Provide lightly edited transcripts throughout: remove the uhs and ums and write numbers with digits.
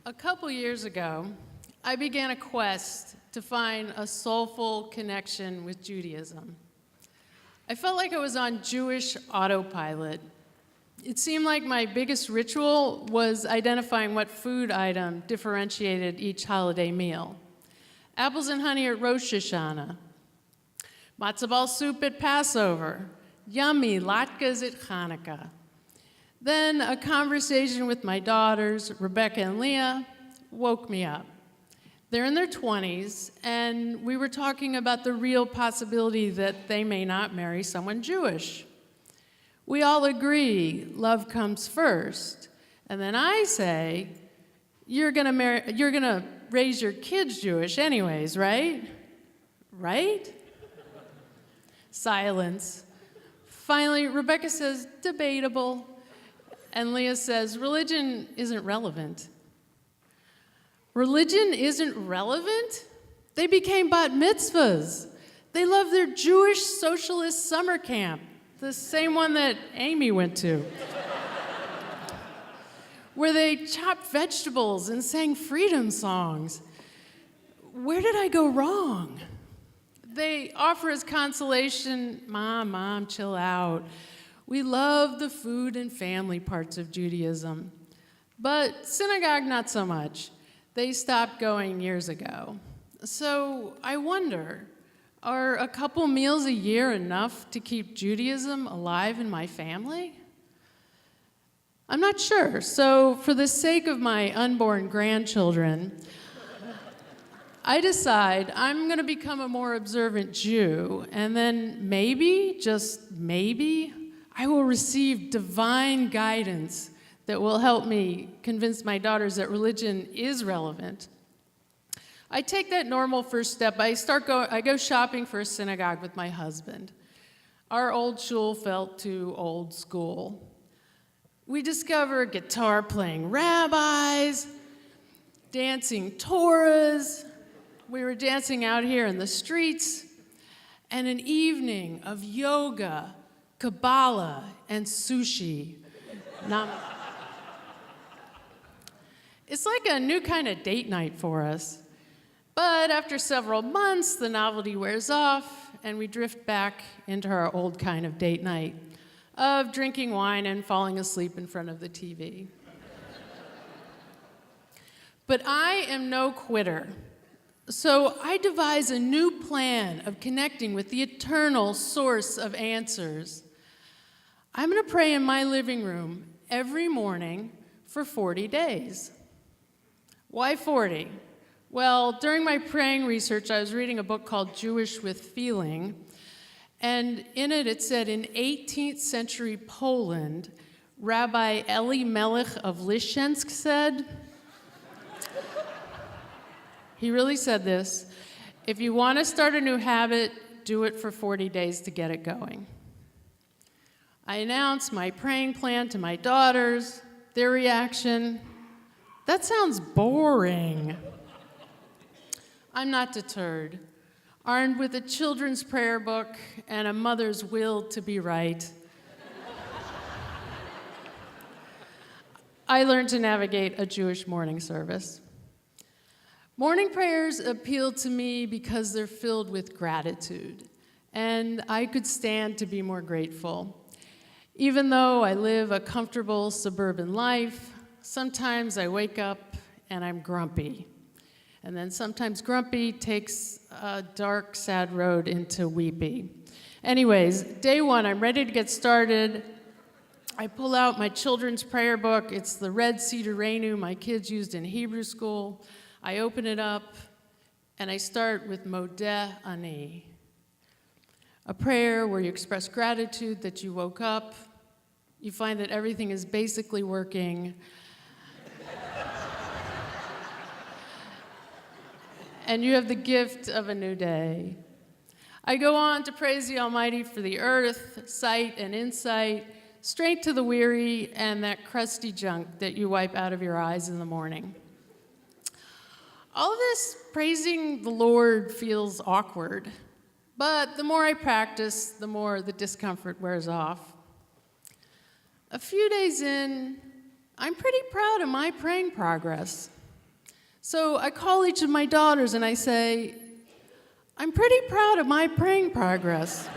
A couple years ago, I began a quest to find a soulful connection with Judaism. I felt like I was on Jewish autopilot. It seemed like my biggest ritual was identifying what food item differentiated each holiday meal. Apples and honey at Rosh Hashanah, matzo ball soup at Passover, yummy latkes at Hanukkah. Then a conversation with my daughters, Rebecca and Leah, woke me up. They're in their 20s, and we were talking about the real possibility that they may not marry someone Jewish. We all agree love comes first. And then I say, you're gonna raise your kids Jewish anyways, right? Right? Silence. Finally, Rebecca says, debatable. And Leah says, religion isn't relevant. Religion isn't relevant? They became bat mitzvahs. They love their Jewish socialist summer camp, the same one that Amy went to, where they chopped vegetables and sang freedom songs. Where did I go wrong? They offer as consolation, Mom, chill out. We love the food and family parts of Judaism. But synagogue, not so much. They stopped going years ago. So I wonder, are a couple meals a year enough to keep Judaism alive in my family? I'm not sure. So for the sake of my unborn grandchildren, I decide I'm going to become a more observant Jew, and then maybe, just maybe, I will receive divine guidance that will help me convince my daughters that religion is relevant. I take that normal first step. I go shopping for a synagogue with my husband. Our old shul felt too old school. We discover guitar-playing rabbis, dancing Torahs. We were dancing out here in the streets, and an evening of yoga, Kabbalah, and sushi. It's like a new kind of date night for us. But after several months, the novelty wears off, and we drift back into our old kind of date night of drinking wine and falling asleep in front of the TV. But I am no quitter. So I devise a new plan of connecting with the eternal source of answers. I'm going to pray in my living room every morning for 40 days. Why 40? Well, during my praying research, I was reading a book called Jewish with Feeling, and in it said in 18th century Poland, Rabbi Eli Melech of Lishensk said, he really said this, if you want to start a new habit, do it for 40 days to get it going. I announced my praying plan to my daughters. Their reaction, that sounds boring. I'm not deterred. Armed with a children's prayer book and a mother's will to be right, I learned to navigate a Jewish morning service. Morning prayers appeal to me because they're filled with gratitude, and I could stand to be more grateful. Even though I live a comfortable suburban life, sometimes I wake up and I'm grumpy. And then sometimes grumpy takes a dark, sad road into weepy. Anyways, day one, I'm ready to get started. I pull out my children's prayer book. It's the Red Cedar Reinu my kids used in Hebrew school. I open it up, and I start with Modeh Ani, a prayer where you express gratitude that you woke up, you find that everything is basically working, and you have the gift of a new day. I go on to praise the Almighty for the earth, sight, and insight, strength to the weary, and that crusty junk that you wipe out of your eyes in the morning. All of this praising the Lord feels awkward, but the more I practice, the more the discomfort wears off. A few days in, I'm pretty proud of my praying progress. So I call each of my daughters and I say, I'm pretty proud of my praying progress.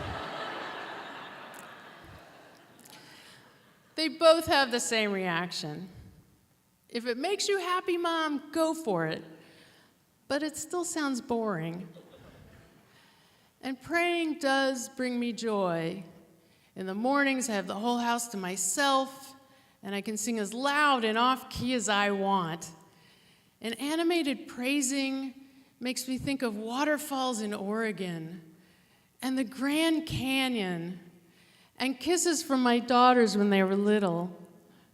They both have the same reaction. If it makes you happy, Mom, go for it. But it still sounds boring. And praying does bring me joy. In the mornings, I have the whole house to myself, and I can sing as loud and off-key as I want. And animated praising makes me think of waterfalls in Oregon, and the Grand Canyon, and kisses from my daughters when they were little,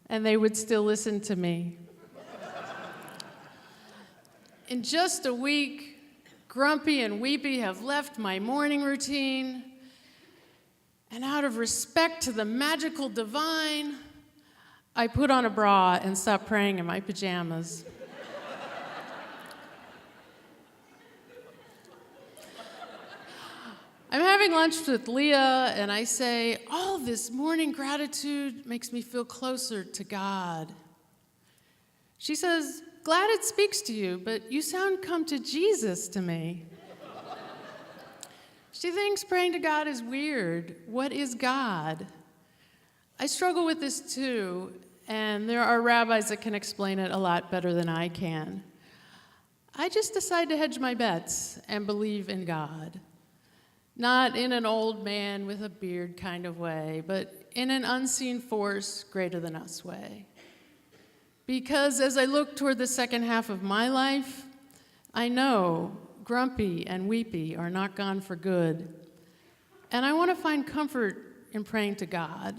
and they would still listen to me. In just a week, Grumpy and Weepy have left my morning routine, and out of respect to the magical divine, I put on a bra and stop praying in my pajamas. I'm having lunch with Leah, and I say, all this morning gratitude makes me feel closer to God. She says, glad it speaks to you, but you sound come to Jesus to me. She thinks praying to God is weird. What is God? I struggle with this too, and there are rabbis that can explain it a lot better than I can. I just decide to hedge my bets and believe in God. Not in an old man with a beard kind of way, but in an unseen force greater than us way. Because as I look toward the second half of my life, I know Grumpy and Weepy are not gone for good. And I want to find comfort in praying to God.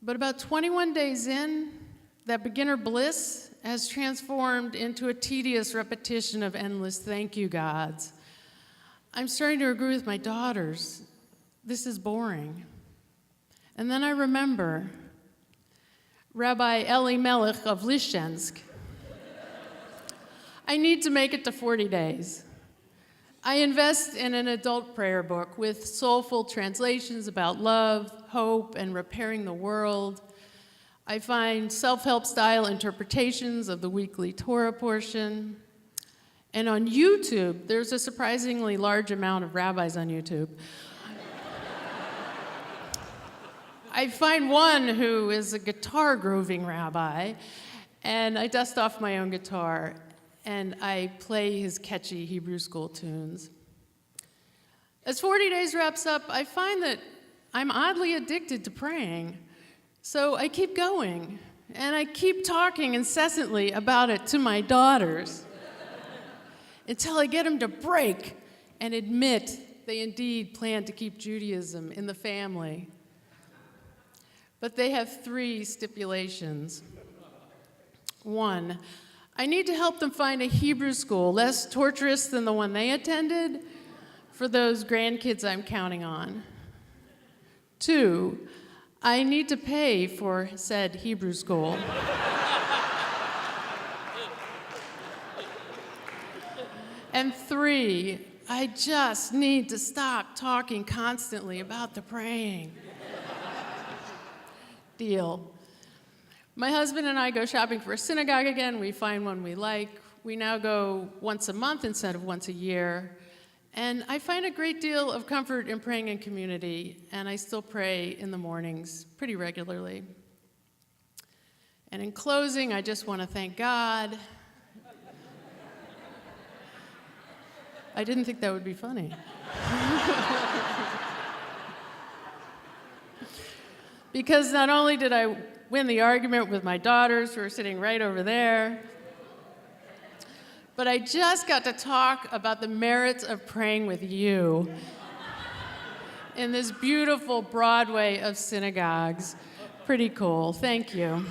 But about 21 days in, that beginner bliss has transformed into a tedious repetition of endless thank you gods. I'm starting to agree with my daughters. This is boring. And then I remember Rabbi Eli Melech of Lishensk. I need to make it to 40 days. I invest in an adult prayer book with soulful translations about love, hope, and repairing the world. I find self-help style interpretations of the weekly Torah portion. And on YouTube, there's a surprisingly large amount of rabbis on YouTube. I find one who is a guitar-groving rabbi, and I dust off my own guitar, and I play his catchy Hebrew school tunes. As 40 days wraps up, I find that I'm oddly addicted to praying. So I keep going, and I keep talking incessantly about it to my daughters until I get them to break and admit they indeed plan to keep Judaism in the family. But they have 3 stipulations. 1, I need to help them find a Hebrew school less torturous than the one they attended for those grandkids I'm counting on. 2, I need to pay for said Hebrew school. And 3, I just need to stop talking constantly about the praying. Deal. My husband and I go shopping for a synagogue again. We find one we like. We now go once a month instead of once a year. And I find a great deal of comfort in praying in community, and I still pray in the mornings pretty regularly. And in closing, I just want to thank God. I didn't think that would be funny. Because not only did I win the argument with my daughters, who are sitting right over there, but I just got to talk about the merits of praying with you in this beautiful Broadway of synagogues. Pretty cool. Thank you.